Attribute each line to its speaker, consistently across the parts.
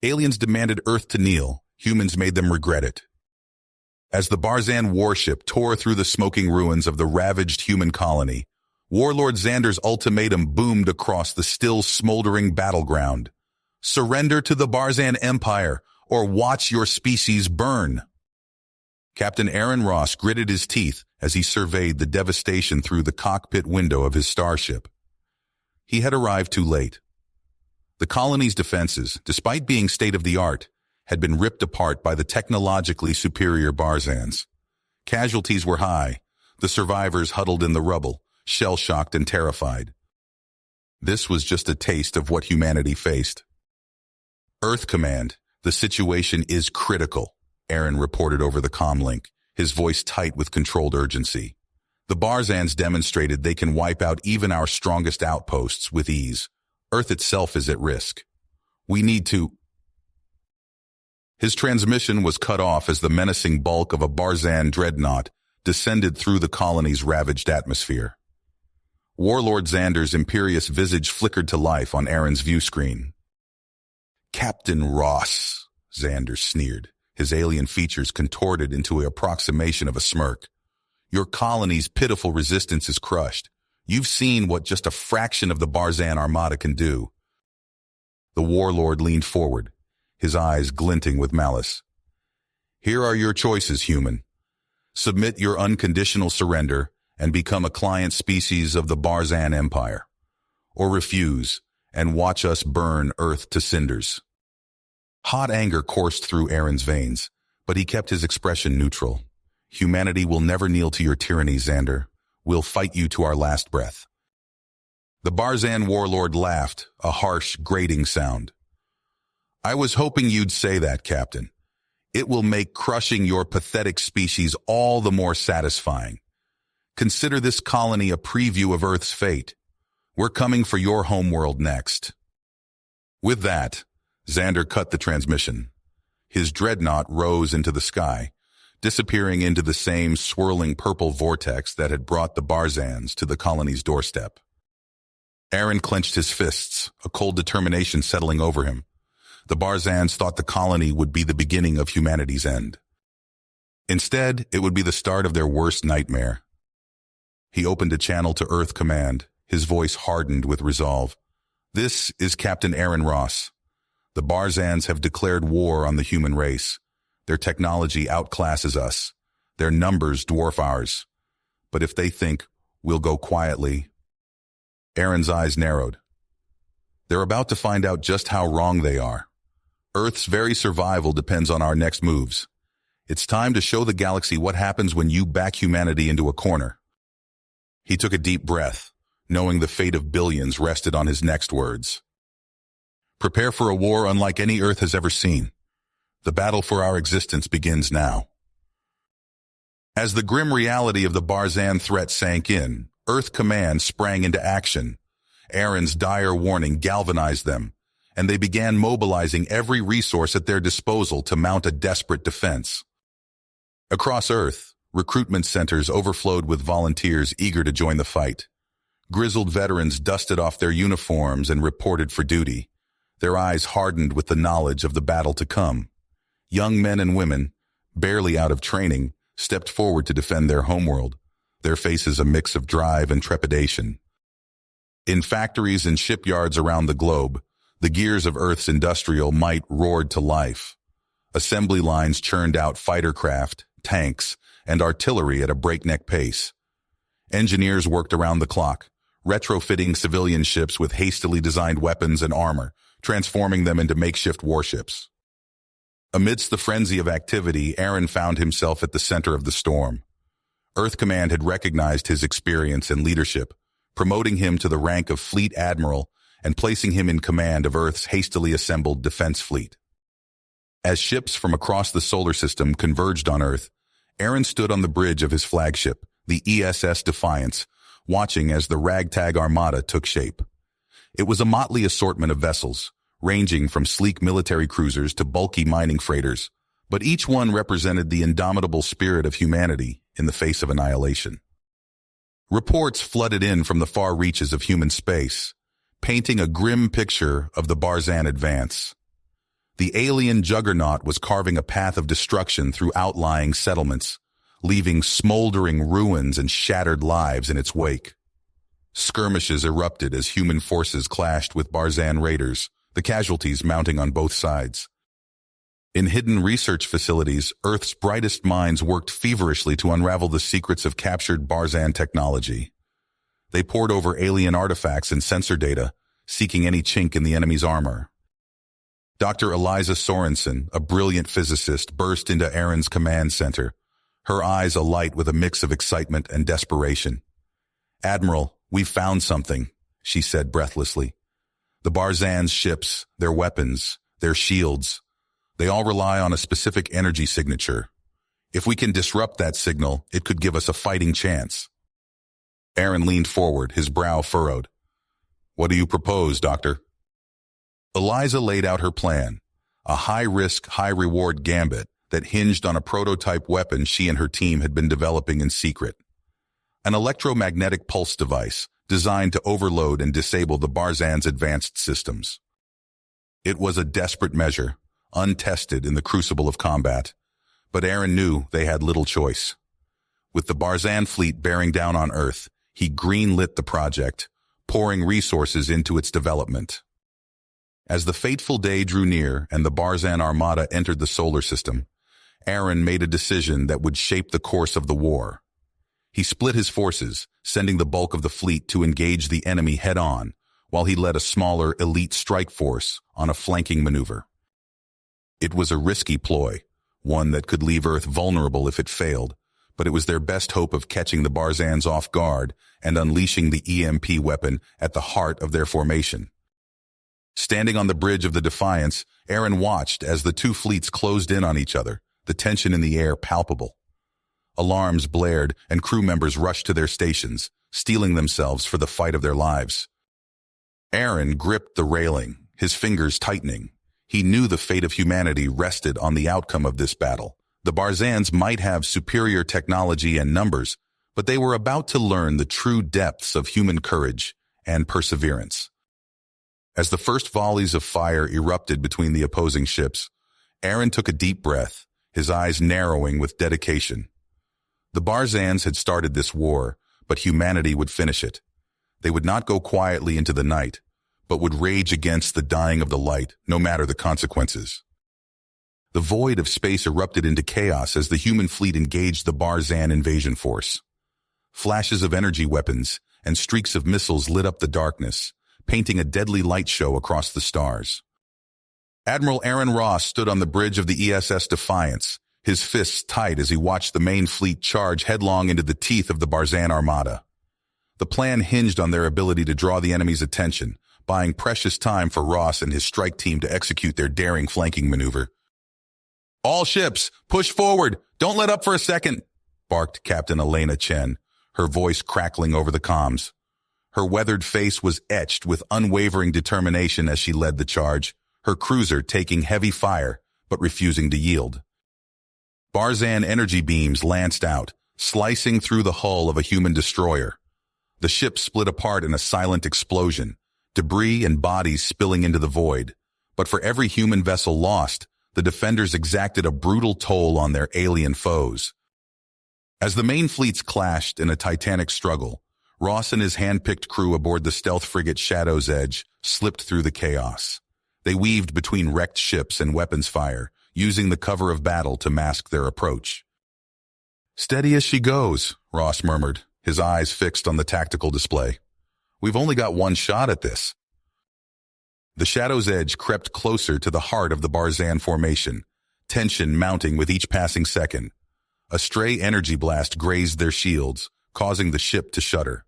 Speaker 1: Aliens demanded Earth to kneel. Humans made them regret it. As the Barzan warship tore through the smoking ruins of the ravaged human colony, Warlord Xander's ultimatum boomed across the still smoldering battleground. Surrender to the Barzan Empire, or watch your species burn. Captain Aaron Ross gritted his teeth as he surveyed the devastation through the cockpit window of his starship. He had arrived too late. The colony's defenses, despite being state-of-the-art, had been ripped apart by the technologically superior Barzans. Casualties were high, the survivors huddled in the rubble, shell-shocked and terrified. This was just a taste of what humanity faced. Earth Command, the situation is critical, Aaron reported over the comlink, his voice tight with controlled urgency. The Barzans demonstrated they can wipe out even our strongest outposts with ease. Earth itself is at risk. We need to... His transmission was cut off as the menacing bulk of a Barzan dreadnought descended through the colony's ravaged atmosphere. Warlord Xander's imperious visage flickered to life on Aaron's view screen. Captain Ross, Xander sneered, his alien features contorted into an approximation of a smirk. Your colony's pitiful resistance is crushed. You've seen what just a fraction of the Barzan armada can do. The warlord leaned forward, his eyes glinting with malice. Here are your choices, human. Submit your unconditional surrender and become a client species of the Barzan Empire. Or refuse and watch us burn Earth to cinders. Hot anger coursed through Aaron's veins, but he kept his expression neutral. Humanity will never kneel to your tyranny, Xander. We'll fight you to our last breath. The Barzan warlord laughed, a harsh, grating sound. I was hoping you'd say that, Captain. It will make crushing your pathetic species all the more satisfying. Consider this colony a preview of Earth's fate. We're coming for your homeworld next. With that, Xander cut the transmission. His dreadnought rose into the sky, disappearing into the same swirling purple vortex that had brought the Barzans to the colony's doorstep. Aaron clenched his fists, a cold determination settling over him. The Barzans thought the colony would be the beginning of humanity's end. Instead, it would be the start of their worst nightmare. He opened a channel to Earth Command, his voice hardened with resolve. This is Captain Aaron Ross. The Barzans have declared war on the human race. Their technology outclasses us. Their numbers dwarf ours. But if they think we'll go quietly... Aaron's eyes narrowed. They're about to find out just how wrong they are. Earth's very survival depends on our next moves. It's time to show the galaxy what happens when you back humanity into a corner. He took a deep breath, knowing the fate of billions rested on his next words. Prepare for a war unlike any Earth has ever seen. The battle for our existence begins now. As the grim reality of the Barzan threat sank in, Earth Command sprang into action. Aaron's dire warning galvanized them, and they began mobilizing every resource at their disposal to mount a desperate defense. Across Earth, recruitment centers overflowed with volunteers eager to join the fight. Grizzled veterans dusted off their uniforms and reported for duty, their eyes hardened with the knowledge of the battle to come. Young men and women, barely out of training, stepped forward to defend their homeworld, their faces a mix of drive and trepidation. In factories and shipyards around the globe, the gears of Earth's industrial might roared to life. Assembly lines churned out fighter craft, tanks, and artillery at a breakneck pace. Engineers worked around the clock, retrofitting civilian ships with hastily designed weapons and armor, transforming them into makeshift warships. Amidst the frenzy of activity, Aaron found himself at the center of the storm. Earth Command had recognized his experience and leadership, promoting him to the rank of Fleet Admiral and placing him in command of Earth's hastily assembled defense fleet. As ships from across the solar system converged on Earth, Aaron stood on the bridge of his flagship, the ESS Defiance, watching as the ragtag armada took shape. It was a motley assortment of vessels, ranging from sleek military cruisers to bulky mining freighters, but each one represented the indomitable spirit of humanity in the face of annihilation. Reports flooded in from the far reaches of human space, painting a grim picture of the Barzan advance. The alien juggernaut was carving a path of destruction through outlying settlements, leaving smoldering ruins and shattered lives in its wake. Skirmishes erupted as human forces clashed with Barzan raiders, the casualties mounting on both sides. In hidden research facilities, Earth's brightest minds worked feverishly to unravel the secrets of captured Barzan technology. They pored over alien artifacts and sensor data, seeking any chink in the enemy's armor. Dr. Eliza Sorensen, a brilliant physicist, burst into Aaron's command center, her eyes alight with a mix of excitement and desperation. "Admiral, we've found something," she said breathlessly. "The Barzan's ships, their weapons, their shields, they all rely on a specific energy signature. If we can disrupt that signal, it could give us a fighting chance." Aaron leaned forward, his brow furrowed. "What do you propose, Doctor?" Eliza laid out her plan, a high-risk, high-reward gambit that hinged on a prototype weapon she and her team had been developing in secret. An electromagnetic pulse device designed to overload and disable the Barzan's advanced systems. It was a desperate measure, untested in the crucible of combat, but Aaron knew they had little choice. With the Barzan fleet bearing down on Earth, he green-lit the project, pouring resources into its development. As the fateful day drew near and the Barzan armada entered the solar system, Aaron made a decision that would shape the course of the war. He split his forces, sending the bulk of the fleet to engage the enemy head-on, while he led a smaller elite strike force on a flanking maneuver. It was a risky ploy, one that could leave Earth vulnerable if it failed, but it was their best hope of catching the Barzans off guard and unleashing the EMP weapon at the heart of their formation. Standing on the bridge of the Defiance, Aaron watched as the two fleets closed in on each other, the tension in the air palpable. Alarms blared and crew members rushed to their stations, steeling themselves for the fight of their lives. Aaron gripped the railing, his fingers tightening. He knew the fate of humanity rested on the outcome of this battle. The Barzans might have superior technology and numbers, but they were about to learn the true depths of human courage and perseverance. As the first volleys of fire erupted between the opposing ships, Aaron took a deep breath, his eyes narrowing with dedication. The Barzans had started this war, but humanity would finish it. They would not go quietly into the night, but would rage against the dying of the light, no matter the consequences. The void of space erupted into chaos as the human fleet engaged the Barzan invasion force. Flashes of energy weapons and streaks of missiles lit up the darkness, painting a deadly light show across the stars. Admiral Aaron Ross stood on the bridge of the ESS Defiance, his fists tight as he watched the main fleet charge headlong into the teeth of the Barzan armada. The plan hinged on their ability to draw the enemy's attention, buying precious time for Ross and his strike team to execute their daring flanking maneuver. "All ships, push forward! Don't let up for a second!" barked Captain Elena Chen, her voice crackling over the comms. Her weathered face was etched with unwavering determination as she led the charge, her cruiser taking heavy fire, but refusing to yield. Barzan energy beams lanced out, slicing through the hull of a human destroyer. The ship split apart in a silent explosion, debris and bodies spilling into the void. But for every human vessel lost, the defenders exacted a brutal toll on their alien foes. As the main fleets clashed in a titanic struggle, Ross and his hand-picked crew aboard the stealth frigate Shadow's Edge slipped through the chaos. They weaved between wrecked ships and weapons fire, using the cover of battle to mask their approach. "Steady as she goes," Ross murmured, his eyes fixed on the tactical display. "We've only got one shot at this." The Shadow's Edge crept closer to the heart of the Barzan formation, tension mounting with each passing second. A stray energy blast grazed their shields, causing the ship to shudder.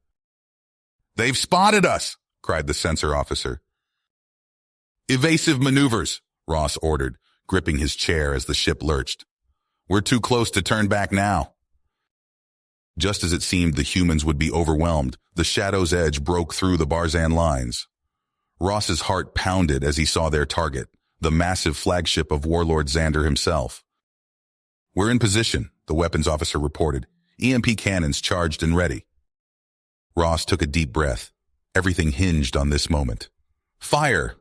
Speaker 1: "They've spotted us!" cried the sensor officer. "Evasive maneuvers," Ross ordered, gripping his chair as the ship lurched. "We're too close to turn back now." Just as it seemed the humans would be overwhelmed, the Shadow's Edge broke through the Barzan lines. Ross's heart pounded as he saw their target, the massive flagship of Warlord Xander himself. "We're in position," the weapons officer reported. "EMP cannons charged and ready." Ross took a deep breath. Everything hinged on this moment. "Fire!"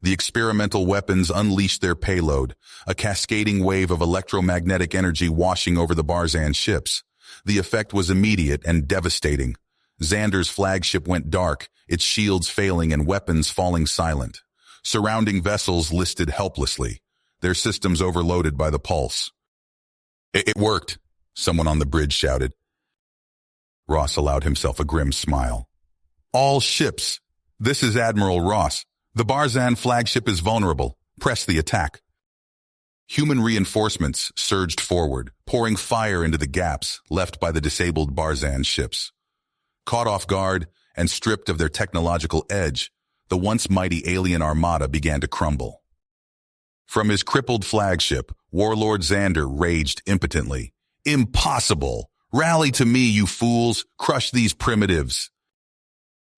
Speaker 1: The experimental weapons unleashed their payload, a cascading wave of electromagnetic energy washing over the Barzan ships. The effect was immediate and devastating. Xander's flagship went dark, its shields failing and weapons falling silent. Surrounding vessels listed helplessly, their systems overloaded by the pulse. It worked, someone on the bridge shouted. Ross allowed himself a grim smile. All ships. This is Admiral Ross. The Barzan flagship is vulnerable. Press the attack. Human reinforcements surged forward, pouring fire into the gaps left by the disabled Barzan ships. Caught off guard and stripped of their technological edge, the once mighty alien armada began to crumble. From his crippled flagship, Warlord Xander raged impotently. Impossible! Rally to me, you fools! Crush these primitives!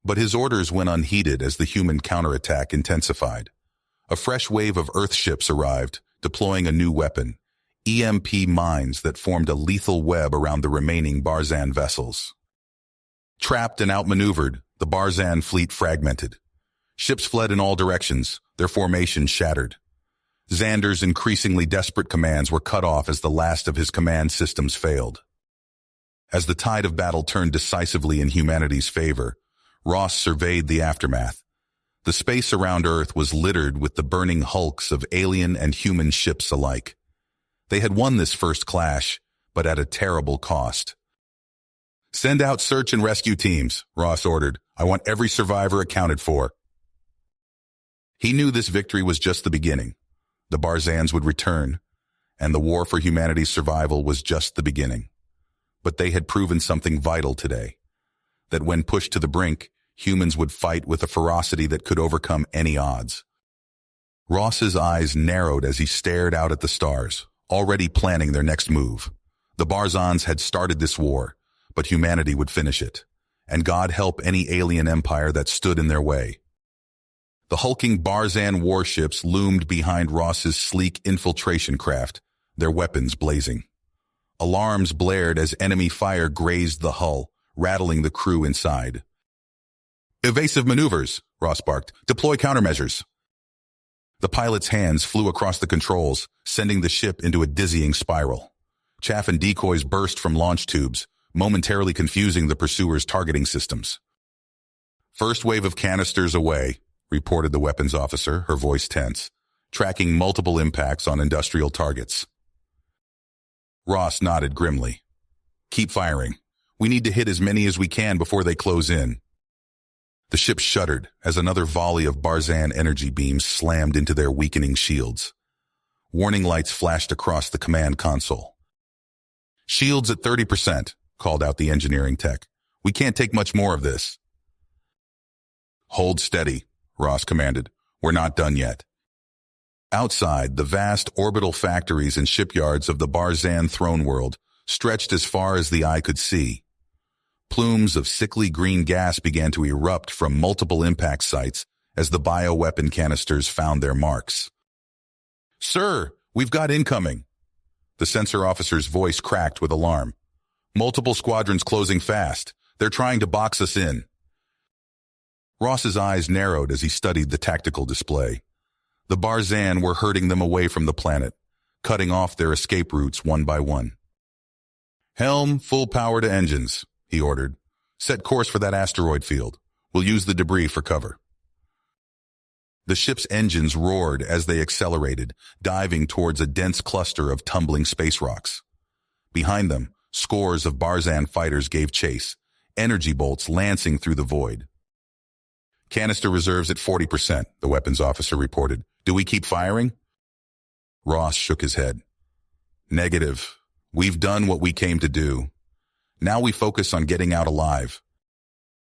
Speaker 1: But his orders went unheeded as the human counterattack intensified. A fresh wave of Earth ships arrived, deploying a new weapon, EMP mines that formed a lethal web around the remaining Barzan vessels. Trapped and outmaneuvered, the Barzan fleet fragmented. Ships fled in all directions, their formations shattered. Xander's increasingly desperate commands were cut off as the last of his command systems failed. As the tide of battle turned decisively in humanity's favor, Ross surveyed the aftermath. The space around Earth was littered with the burning hulks of alien and human ships alike. They had won this first clash, but at a terrible cost. Send out search and rescue teams, Ross ordered. I want every survivor accounted for. He knew this victory was just the beginning. The Barzans would return, and the war for humanity's survival was just the beginning. But they had proven something vital today, that when pushed to the brink, humans would fight with a ferocity that could overcome any odds. Ross's eyes narrowed as he stared out at the stars, already planning their next move. The Barzans had started this war, but humanity would finish it, and God help any alien empire that stood in their way. The hulking Barzan warships loomed behind Ross's sleek infiltration craft, their weapons blazing. Alarms blared as enemy fire grazed the hull, rattling the crew inside. Evasive maneuvers, Ross barked. Deploy countermeasures. The pilot's hands flew across the controls, sending the ship into a dizzying spiral. Chaff and decoys burst from launch tubes, momentarily confusing the pursuers' targeting systems. First wave of canisters away, reported the weapons officer, her voice tense, tracking multiple impacts on industrial targets. Ross nodded grimly. Keep firing. We need to hit as many as we can before they close in. The ship shuddered as another volley of Barzan energy beams slammed into their weakening shields. Warning lights flashed across the command console. Shields at 30%, called out the engineering tech. We can't take much more of this. Hold steady, Ross commanded. We're not done yet. Outside, the vast orbital factories and shipyards of the Barzan throne world stretched as far as the eye could see. Plumes of sickly green gas began to erupt from multiple impact sites as the bioweapon canisters found their marks. Sir, we've got incoming. The sensor officer's voice cracked with alarm. Multiple squadrons closing fast. They're trying to box us in. Ross's eyes narrowed as he studied the tactical display. The Barzan were herding them away from the planet, cutting off their escape routes one by one. Helm, full power to engines, he ordered. Set course for that asteroid field. We'll use the debris for cover. The ship's engines roared as they accelerated, diving towards a dense cluster of tumbling space rocks. Behind them, scores of Barzan fighters gave chase, energy bolts lancing through the void. Canister reserves at 40%, the weapons officer reported. Do we keep firing? Ross shook his head. Negative. We've done what we came to do. Now we focus on getting out alive.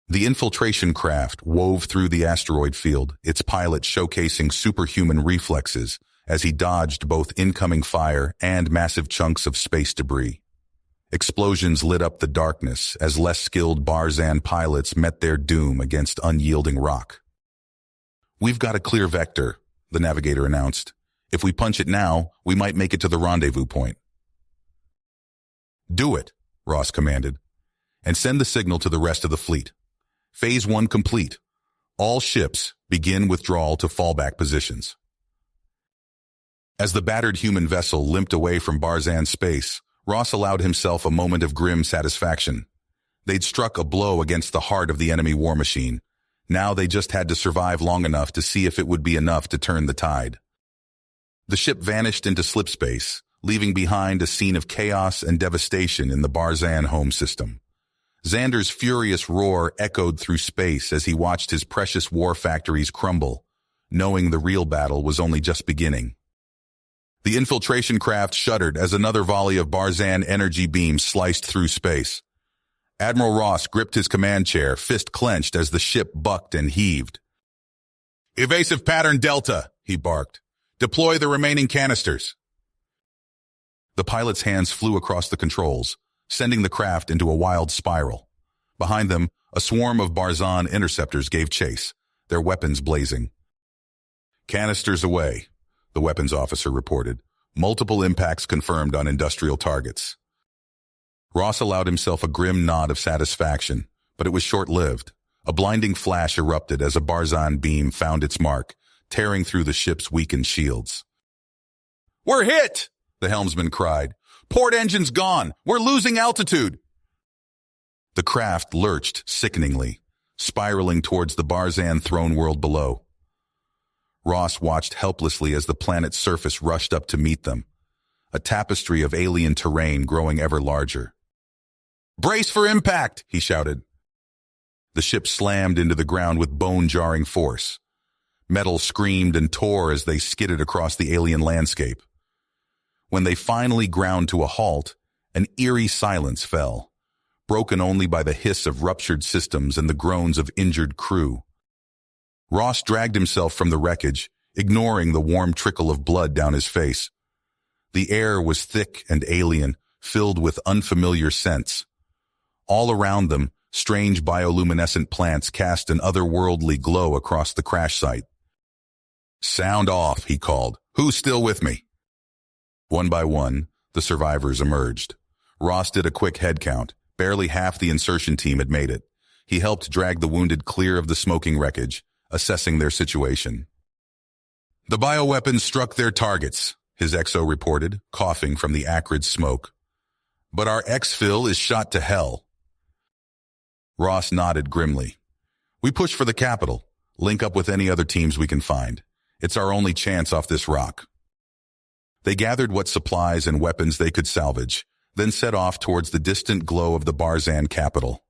Speaker 1: The infiltration craft wove through the asteroid field, its pilot showcasing superhuman reflexes as he dodged both incoming fire and massive chunks of space debris. Explosions lit up the darkness as less skilled Barzan pilots met their doom against unyielding rock. We've got a clear vector, the navigator announced. If we punch it now, we might make it to the rendezvous point. Do it, Ross commanded, and send the signal to the rest of the fleet. Phase 1 complete. All ships, Begin withdrawal to fallback positions. As the battered human vessel limped away from Barzan's space, Ross allowed himself a moment of grim satisfaction. They'd struck a blow against the heart of the enemy war machine. Now they just had to survive long enough to see if it would be enough to turn the tide. The ship vanished into slipspace, leaving behind a scene of chaos and devastation in the Barzan home system. Xander's furious roar echoed through space as he watched his precious war factories crumble, knowing the real battle was only just beginning. The infiltration craft shuddered as another volley of Barzan energy beams sliced through space. Admiral Ross gripped his command chair, fist clenched as the ship bucked and heaved. "Evasive pattern Delta," he barked. "Deploy the remaining canisters." The pilot's hands flew across the controls, sending the craft into a wild spiral. Behind them, a swarm of Barzan interceptors gave chase, their weapons blazing. "Canisters away," the weapons officer reported. "Multiple impacts confirmed on industrial targets." Ross allowed himself a grim nod of satisfaction, but it was short-lived. A blinding flash erupted as a Barzan beam found its mark, tearing through the ship's weakened shields. "We're hit!" the helmsman cried. "Port engine's gone! We're losing altitude!" The craft lurched sickeningly, spiraling towards the Barzan throne world below. Ross watched helplessly as the planet's surface rushed up to meet them, a tapestry of alien terrain growing ever larger. "Brace for impact!" he shouted. The ship slammed into the ground with bone-jarring force. Metal screamed and tore as they skidded across the alien landscape. When they finally ground to a halt, an eerie silence fell, broken only by the hiss of ruptured systems and the groans of injured crew. Ross dragged himself from the wreckage, ignoring the warm trickle of blood down his face. The air was thick and alien, filled with unfamiliar scents. All around them, strange bioluminescent plants cast an otherworldly glow across the crash site. "Sound off," he called. "Who's still with me?" One by one, the survivors emerged. Ross did a quick head count. Barely half the insertion team had made it. He helped drag the wounded clear of the smoking wreckage, assessing their situation. "The bioweapons struck their targets," his XO reported, coughing from the acrid smoke. "But our exfil is shot to hell." Ross nodded grimly. "We push for the capital. Link up with any other teams we can find. It's our only chance off this rock." They gathered what supplies and weapons they could salvage, then set off towards the distant glow of the Barzan capital.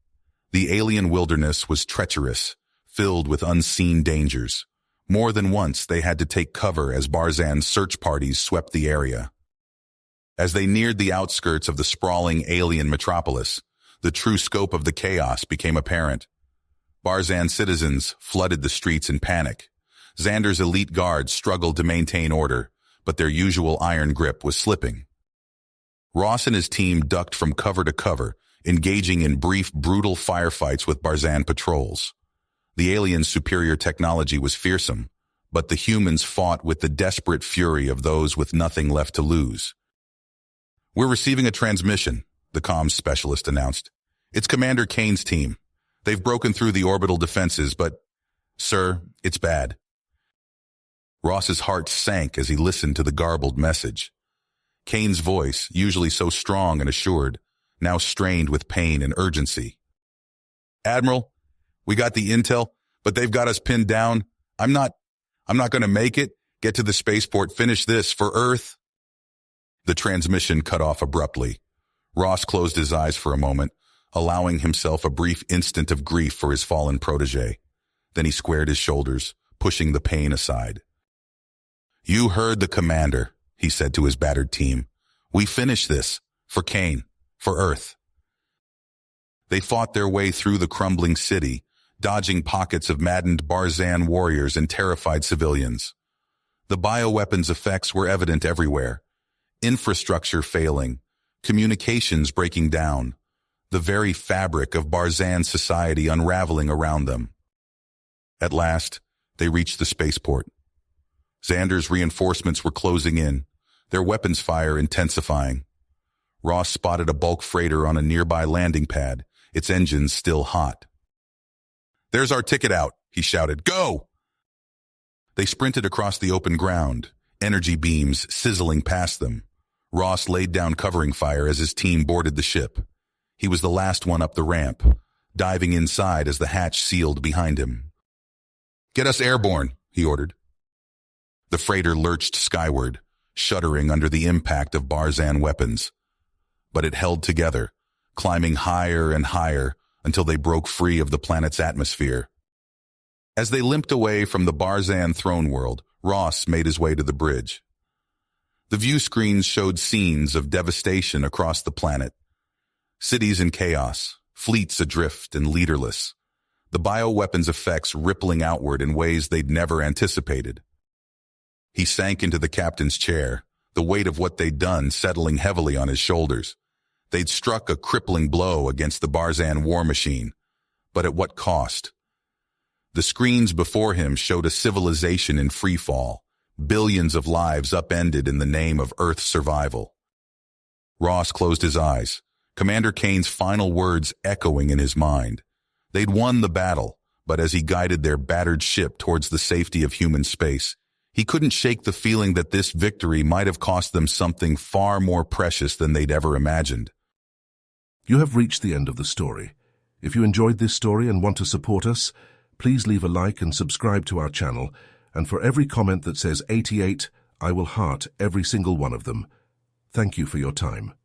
Speaker 1: The alien wilderness was treacherous, filled with unseen dangers. More than once they had to take cover as Barzan's search parties swept the area. As they neared the outskirts of the sprawling alien metropolis, the true scope of the chaos became apparent. Barzan citizens flooded the streets in panic. Xander's elite guards struggled to maintain order, but their usual iron grip was slipping. Ross and his team ducked from cover to cover, engaging in brief, brutal firefights with Barzan patrols. The aliens' superior technology was fearsome, but the humans fought with the desperate fury of those with nothing left to lose. "We're receiving a transmission," the comms specialist announced. "It's Commander Kane's team. They've broken through the orbital defenses, but, sir, it's bad." Ross's heart sank as he listened to the garbled message. Kane's voice, usually so strong and assured, now strained with pain and urgency. "Admiral, we got the intel, but they've got us pinned down. I'm not going to make it. Get to the spaceport, finish this for Earth." The transmission cut off abruptly. Ross closed his eyes for a moment, allowing himself a brief instant of grief for his fallen protege. Then he squared his shoulders, pushing the pain aside. "You heard the commander," he said to his battered team. "We finish this. For Kane. For Earth." They fought their way through the crumbling city, dodging pockets of maddened Barzan warriors and terrified civilians. The bioweapons effects were evident everywhere. Infrastructure failing, communications breaking down, the very fabric of Barzan society unraveling around them. At last, they reached the spaceport. Xander's reinforcements were closing in, their weapons fire intensifying. Ross spotted a bulk freighter on a nearby landing pad, its engines still hot. "There's our ticket out," he shouted. "Go!" They sprinted across the open ground, energy beams sizzling past them. Ross laid down covering fire as his team boarded the ship. He was the last one up the ramp, diving inside as the hatch sealed behind him. "Get us airborne," he ordered. The freighter lurched skyward, shuddering under the impact of Barzan weapons. But it held together, climbing higher and higher until they broke free of the planet's atmosphere. As they limped away from the Barzan throne world, Ross made his way to the bridge. The view screens showed scenes of devastation across the planet. Cities in chaos, fleets adrift and leaderless, the bioweapons effects rippling outward in ways they'd never anticipated. He sank into the captain's chair, the weight of what they'd done settling heavily on his shoulders. They'd struck a crippling blow against the Barzan war machine, but at what cost? The screens before him showed a civilization in free fall, billions of lives upended in the name of Earth's survival. Ross closed his eyes, Commander Kane's final words echoing in his mind. They'd won the battle, but as he guided their battered ship towards the safety of human space, he couldn't shake the feeling that this victory might have cost them something far more precious than they'd ever imagined.
Speaker 2: You have reached the end of the story. If you enjoyed this story and want to support us, please leave a like and subscribe to our channel, and for every comment that says 88, I will heart every single one of them. Thank you for your time.